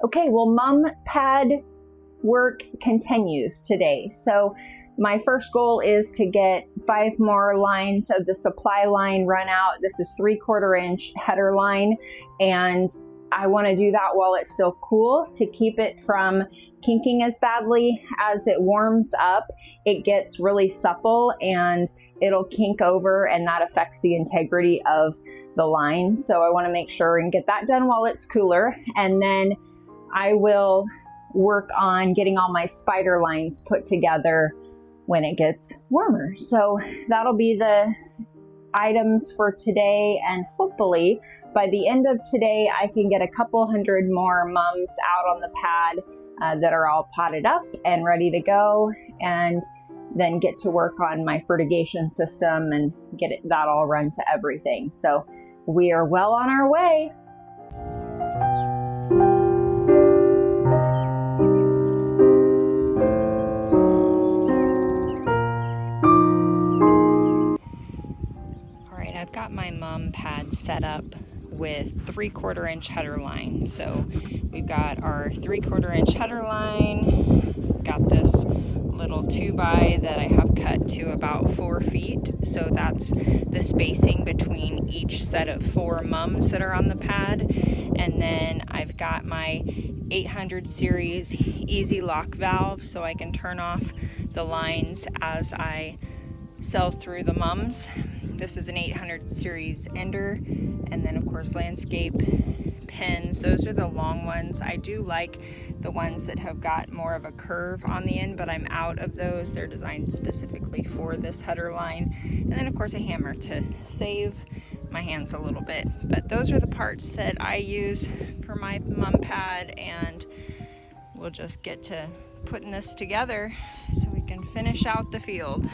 Okay, well, mum pad work continues today. So my first goal is to get 5 more lines of the supply line run out. This is 3/4 inch header line, and I want to do that while it's still cool to keep it from kinking as badly. As it warms up, it gets really supple and it'll kink over, and that affects the integrity of the line. So I want to make sure and get that done while it's cooler, and then I will work on getting all my spider lines put together when it gets warmer. So that'll be the items for today, and hopefully by the end of today I can get a couple hundred more mums out on the pad that are all potted up and ready to go, and then get to work on my fertigation system and get that all run to everything. So we are well on our way. I've got my mum pad set up with 3/4 inch header line. So we've got our 3/4 inch header line, got this little 2x that I have cut to about 4 feet. So that's the spacing between each set of 4 mums that are on the pad. And then I've got my 800 series easy lock valve, so I can turn off the lines as I sell through the mums. This is an 800 series ender, and then of course landscape pins. Those are the long ones. I do like the ones that have got more of a curve on the end, but I'm out of those. They're designed specifically for this header line. And then of course a hammer to save my hands a little bit. But those are the parts that I use for my mum pad, and we'll just get to putting this together so we can finish out the field.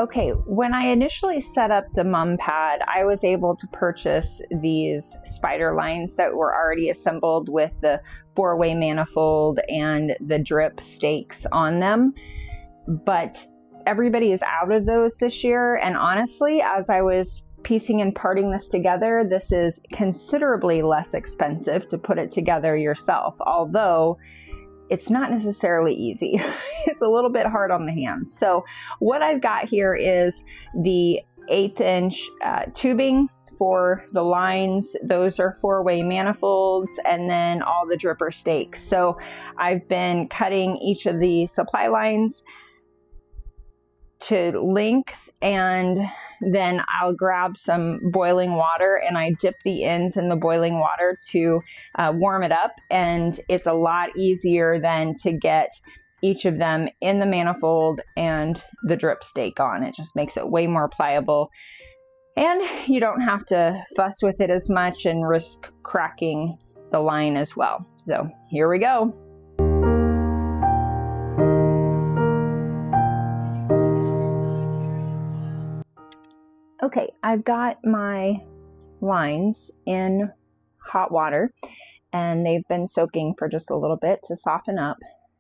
Okay, when I initially set up the mum pad, I was able to purchase these spider lines that were already assembled with the 4-way manifold and the drip stakes on them. But everybody is out of those this year, and honestly, as I was piecing and parting this together, this is considerably less expensive to put it together yourself, although it's not necessarily easy. It's a little bit hard on the hands. So what I've got here is the 1/8 inch tubing for the lines. Those are 4-way manifolds, and then all the dripper stakes. So I've been cutting each of the supply lines to length and then I'll grab some boiling water and I dip the ends in the boiling water to warm it up, and it's a lot easier then to get each of them in the manifold and the drip stake on. It just makes it way more pliable, and you don't have to fuss with it as much and risk cracking the line as well. So here we go. Okay, I've got my lines in hot water and they've been soaking for just a little bit to soften up.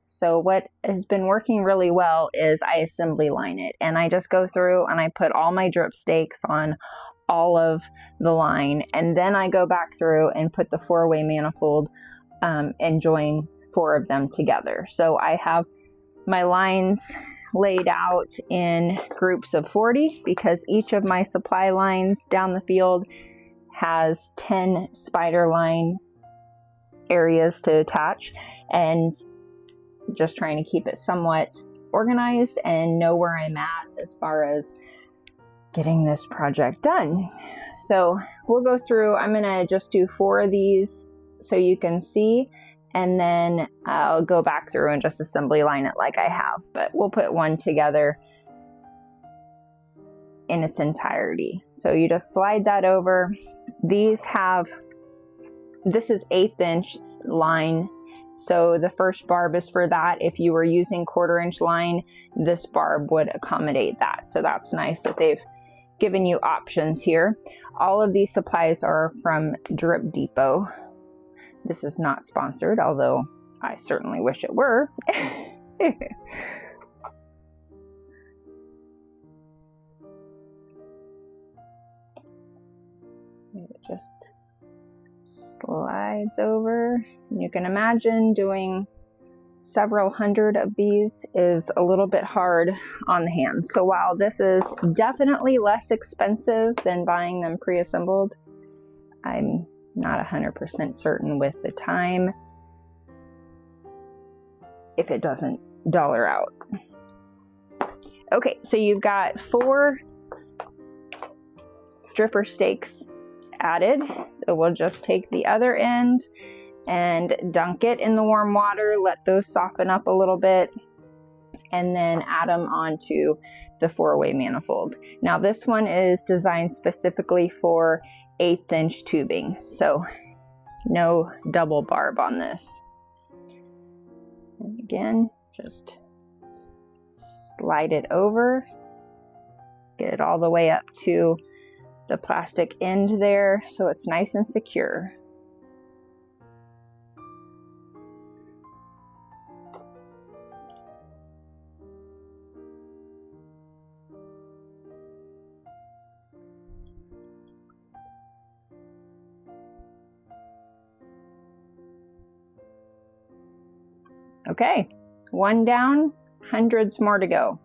So what has been working really well is I assembly line it, and I just go through and I put all my drip stakes on all of the line, and then I go back through and put the 4-way manifold and join 4 of them together. So I have my lines laid out in groups of 40 because each of my supply lines down the field has 10 spider line areas to attach, and just trying to keep it somewhat organized and know where I'm at as far as getting this project done. So we'll go through, I'm gonna just do 4 of these so you can see, and then I'll go back through and just assembly line it like I have, but we'll put one together in its entirety. So you just slide that over. This is 1/8 inch line, so the first barb is for that. If you were using 1/4 inch line, this barb would accommodate that. So that's nice that they've given you options here. All of these supplies are from Drip Depot. This is not sponsored, although I certainly wish it were. It just slides over. You can imagine doing several hundred of these is a little bit hard on the hands. So while this is definitely less expensive than buying them pre-assembled, I'm not 100% certain with the time if it doesn't dollar out. Okay, so you've got 4 dripper stakes added. So we'll just take the other end and dunk it in the warm water, let those soften up a little bit, and then add them onto the 4-way manifold. Now this one is designed specifically for 1/8 inch tubing, so no double barb on this. And again, just slide it over, get it all the way up to the plastic end there so it's nice and secure. Okay, one down, hundreds more to go.